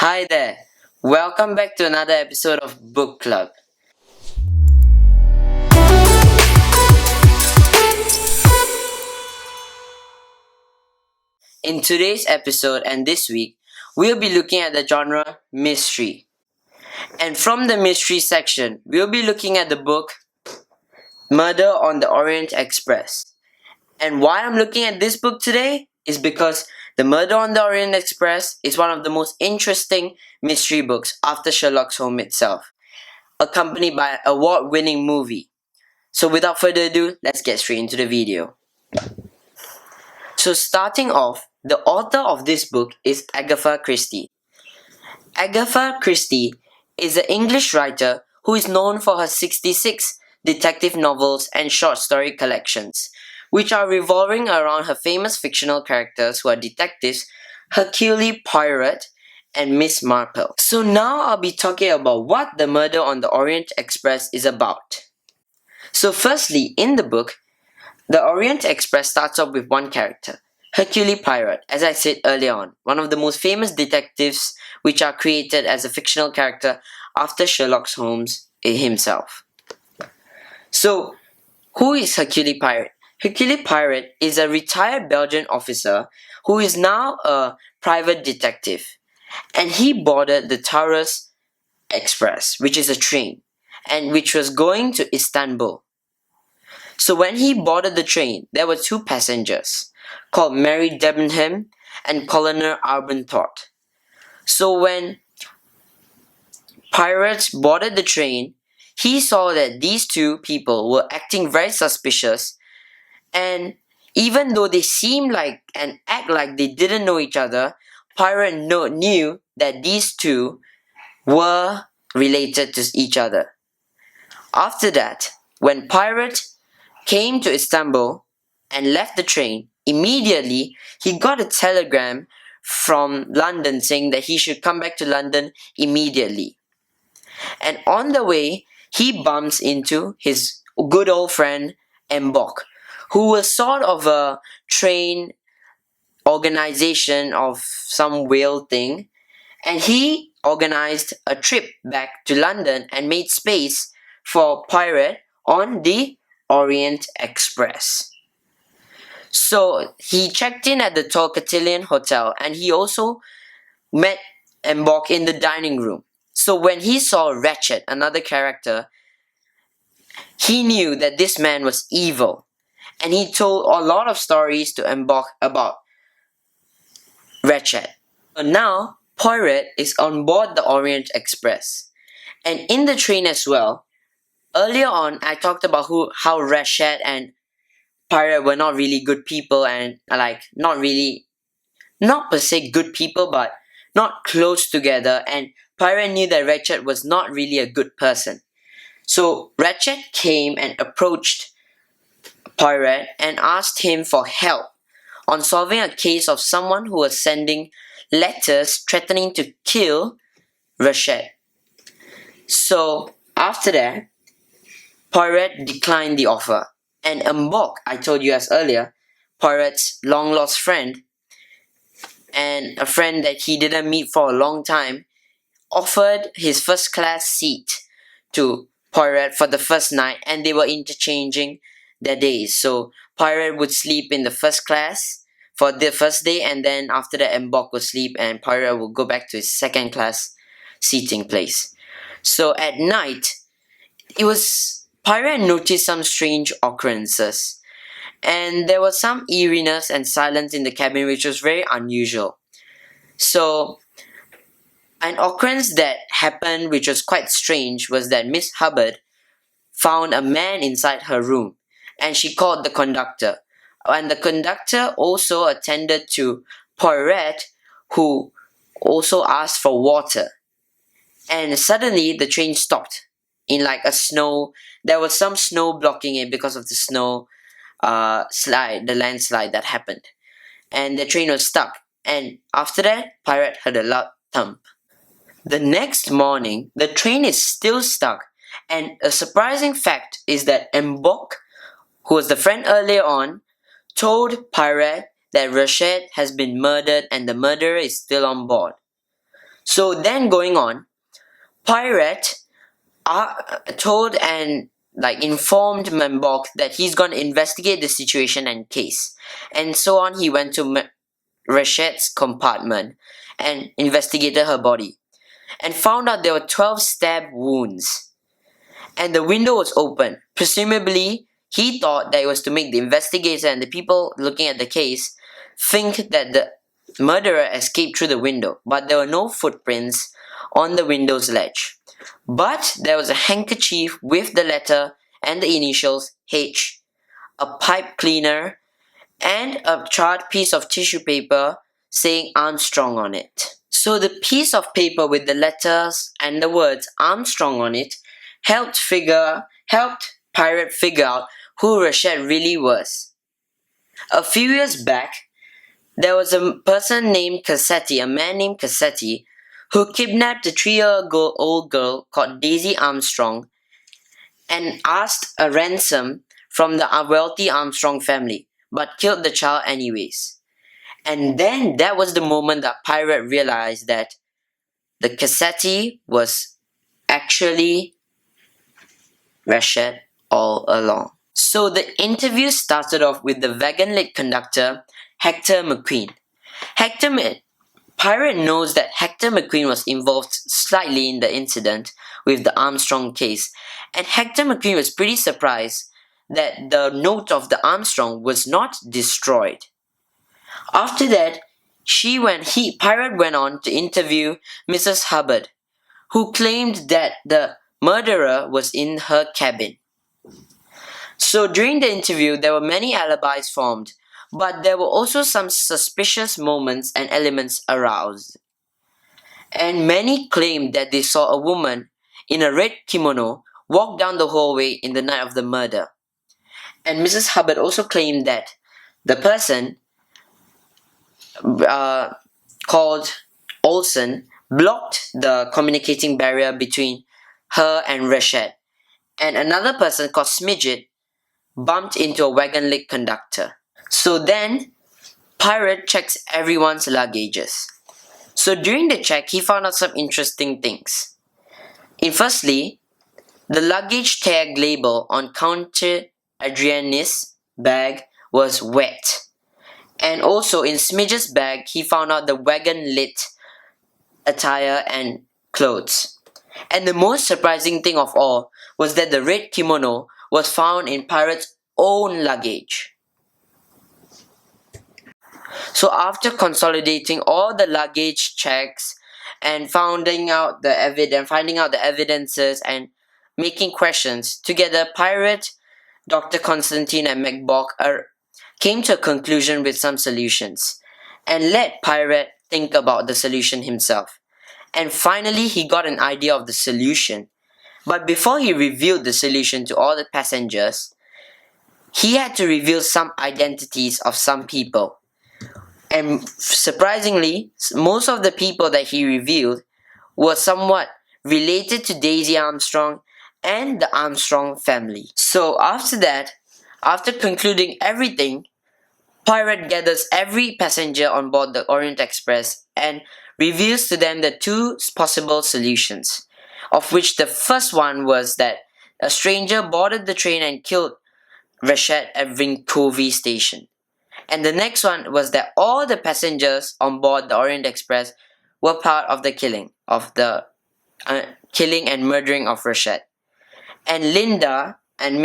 Hi there. Welcome back to another episode of Book Club. In today's episode and this week, we'll be looking at the genre mystery. And from the mystery section, we'll be looking at the book Murder on the Orient Express. And why I'm looking at this book today is because The Murder on the Orient Express is one of the most interesting mystery books after Sherlock Holmes itself, accompanied by an award-winning movie. So without further ado, let's get straight into the video. So starting off, the author of this book is Agatha Christie. Agatha Christie is an English writer who is known for her 66 detective novels and short story collections, which are revolving around her famous fictional characters who are detectives Hercule Poirot and Miss Marple. So now I'll be talking about what The Murder on the Orient Express is about. So firstly, in the book, the Orient Express starts off with one character, Hercule Poirot, as I said earlier on, one of the most famous detectives which are created as a fictional character after Sherlock Holmes himself. So, who is Hercule Poirot? Hercule Poirot is a retired Belgian officer who is now a private detective, and he boarded the Taurus Express, which is a train, and which was going to Istanbul. So when he boarded the train, there were two passengers called Mary Debenham and Colonel Arbenthorpe. So when Poirot boarded the train, he saw that these two people were acting very suspicious, and even though they seemed like and act like they didn't know each other, Poirot knew that these two were related to each other. After that, when Poirot came to Istanbul and left the train, immediately he got a telegram from London saying that he should come back to London immediately. And on the way, he bumps into his good old friend Mbok, who was sort of a train organization of some whale thing, and he organized a trip back to London and made space for Poirot on the Orient Express. So he checked in at the Tolkatilian Hotel and he also met Mbok in the dining room. So when he saw Ratchet, another character, he knew that this man was evil. And he told a lot of stories to Mbok about Ratchet. But now, Poirot is on board the Orient Express. And in the train as well, earlier on I talked about how Ratchet and Poirot were not really good people and not per se good people, but not close together. And Poirot knew that Ratchet was not really a good person. So Ratchet came and approached Poirot and asked him for help on solving a case of someone who was sending letters threatening to kill Ratchet. So after that, Poirot declined the offer. And Mbok, I told you as earlier, Poirot's long lost friend, and a friend that he didn't meet for a long time, offered his first class seat to Poirot for the first night, and they were interchanging their days. So Poirot would sleep in the first class for the first day, and then after that, Mbok would sleep, and Poirot would go back to his second class seating place. So at night, Poirot noticed some strange occurrences, and there was some eeriness and silence in the cabin which was very unusual. So, an occurrence that happened which was quite strange was that Miss Hubbard found a man inside her room, and she called the conductor. And the conductor also attended to Poirot, who also asked for water. And suddenly the train stopped in like a snow. There was some snow blocking it because of the snow the landslide that happened. And the train was stuck. And after that, Poirot heard a loud thump. The next morning, the train is still stuck. And a surprising fact is that Mbok, who was the friend earlier on, told Poirot that Ratchet has been murdered and the murderer is still on board. So then going on, Pirate told and informed Membok that he's gonna investigate the situation and case. And so on, he went to Rachet's compartment and investigated her body and found out there were 12 stab wounds. And the window was open. Presumably, he thought that it was to make the investigator and the people looking at the case think that the murderer escaped through the window, but there were no footprints on the window's ledge. But there was a handkerchief with the letter and the initials H, a pipe cleaner, and a charred piece of tissue paper saying Armstrong on it. So the piece of paper with the letters and the words Armstrong on it helped Pirate figure out who Rachet really was. A few years back, there was a person named Cassetti, a man named Cassetti, who kidnapped a 3-year-old girl called Daisy Armstrong and asked a ransom from the wealthy Armstrong family, but killed the child anyways. And then that was the moment that Pirate realized that the Cassetti was actually Rachet all along. So the interview started off with the wagon-lit conductor, Hector McQueen. Pirate knows that Hector McQueen was involved slightly in the incident with the Armstrong case, and Hector McQueen was pretty surprised that the note of the Armstrong was not destroyed. After that, Pirate went on to interview Mrs. Hubbard, who claimed that the murderer was in her cabin. So during the interview, there were many alibis formed, but there were also some suspicious moments and elements aroused. And many claimed that they saw a woman in a red kimono walk down the hallway in the night of the murder. And Mrs. Hubbard also claimed that the person called Olson blocked the communicating barrier between her and Rachet. And another person called Smidget bumped into a wagon-lit conductor. So then, Pirate checks everyone's luggages. So during the check, he found out some interesting things. Firstly, the luggage tag label on Countess Adrianne's bag was wet. And also in Smidget's bag, he found out the wagon-lit attire and clothes. And the most surprising thing of all was that the red kimono was found in Pirate's own luggage. So after consolidating all the luggage checks and finding out the evidences and making questions, together Pirate, Dr. Constantine and Membok came to a conclusion with some solutions and let Pirate think about the solution himself. And finally he got an idea of the solution. But before he revealed the solution to all the passengers, he had to reveal some identities of some people. And surprisingly, most of the people that he revealed were somewhat related to Daisy Armstrong and the Armstrong family. So after that, after concluding everything, Pirate gathers every passenger on board the Orient Express and reveals to them the two possible solutions, of which the first one was that a stranger boarded the train and killed Rachet at Vinkovy station. And the next one was that all the passengers on board the Orient Express were part of the killing and murdering of Rachet. And Linda and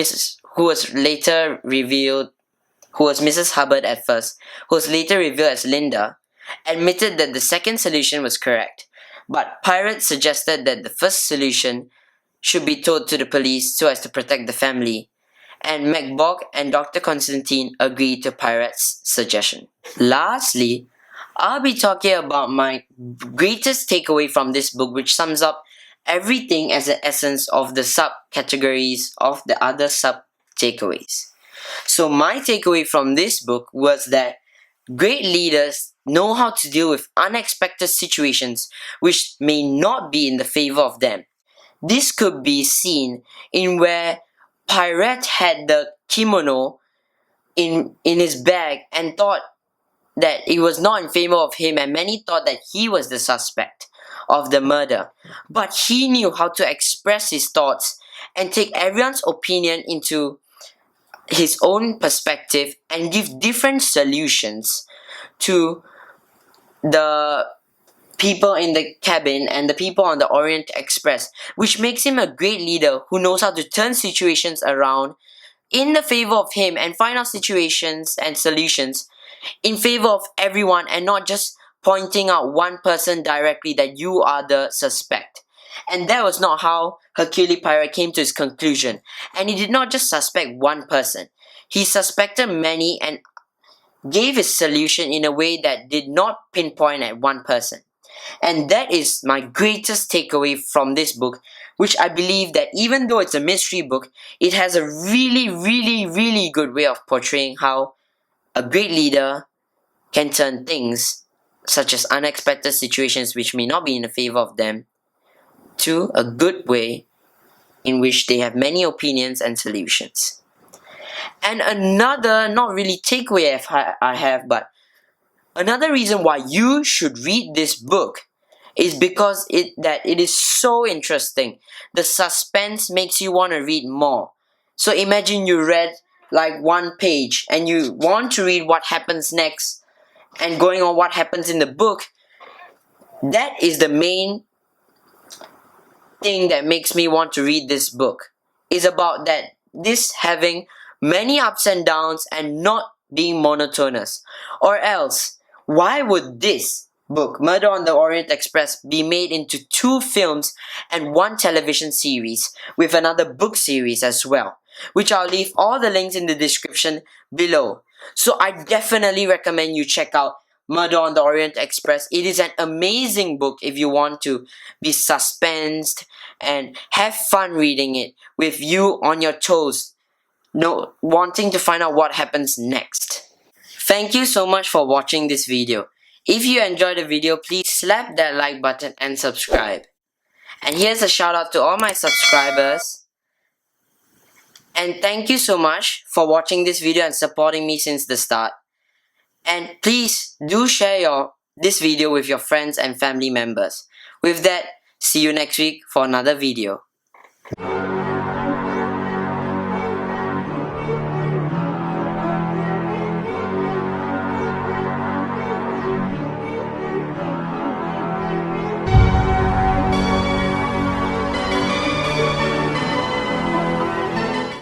who was Mrs. Hubbard at first, who was later revealed as Linda, admitted that the second solution was correct. But Pirate suggested that the first solution should be told to the police so as to protect the family. And Membok and Dr. Constantine agreed to Pirate's suggestion. Lastly, I'll be talking about my greatest takeaway from this book, which sums up everything as the essence of the subcategories of the other sub-takeaways. So my takeaway from this book was that great leaders know how to deal with unexpected situations which may not be in the favor of them. This could be seen in where Pirate had the kimono in his bag and thought that it was not in favor of him, and many thought that he was the suspect. of the murder, but he knew how to express his thoughts and take everyone's opinion into his own perspective and give different solutions to the people in the cabin and the people on the Orient Express, which makes him a great leader who knows how to turn situations around in the favor of him and find out situations and solutions in favor of everyone and not just pointing out one person directly that you are the suspect. And that was not how Hercule Poirot came to his conclusion. And he did not just suspect one person. He suspected many and gave his solution in a way that did not pinpoint at one person. And that is my greatest takeaway from this book, which I believe that even though it's a mystery book, it has a really good way of portraying how a great leader can turn things, such as unexpected situations which may not be in the favor of them, to a good way in which they have many opinions and solutions. And another, not really takeaway I have, but another reason why you should read this book is because it is so interesting. The suspense makes you want to read more. So imagine you read like one page and you want to read what happens next and going on what happens in the book. That is the main thing that makes me want to read this book. Is about that this having many ups and downs and not being monotonous. Or else, why would this book, Murder on the Orient Express, be made into 2 films and 1 television series with another book series as well, which I'll leave all the links in the description below. So I definitely recommend you check out Murder on the Orient Express. It is an amazing book if you want to be suspensed and have fun reading it with you on your toes, wanting to find out what happens next. Thank you so much for watching this video. If you enjoyed the video, please slap that like button and subscribe. And here's a shout out to all my subscribers. And thank you so much for watching this video and supporting me since the start. And please do share this video with your friends and family members. With that, see you next week for another video.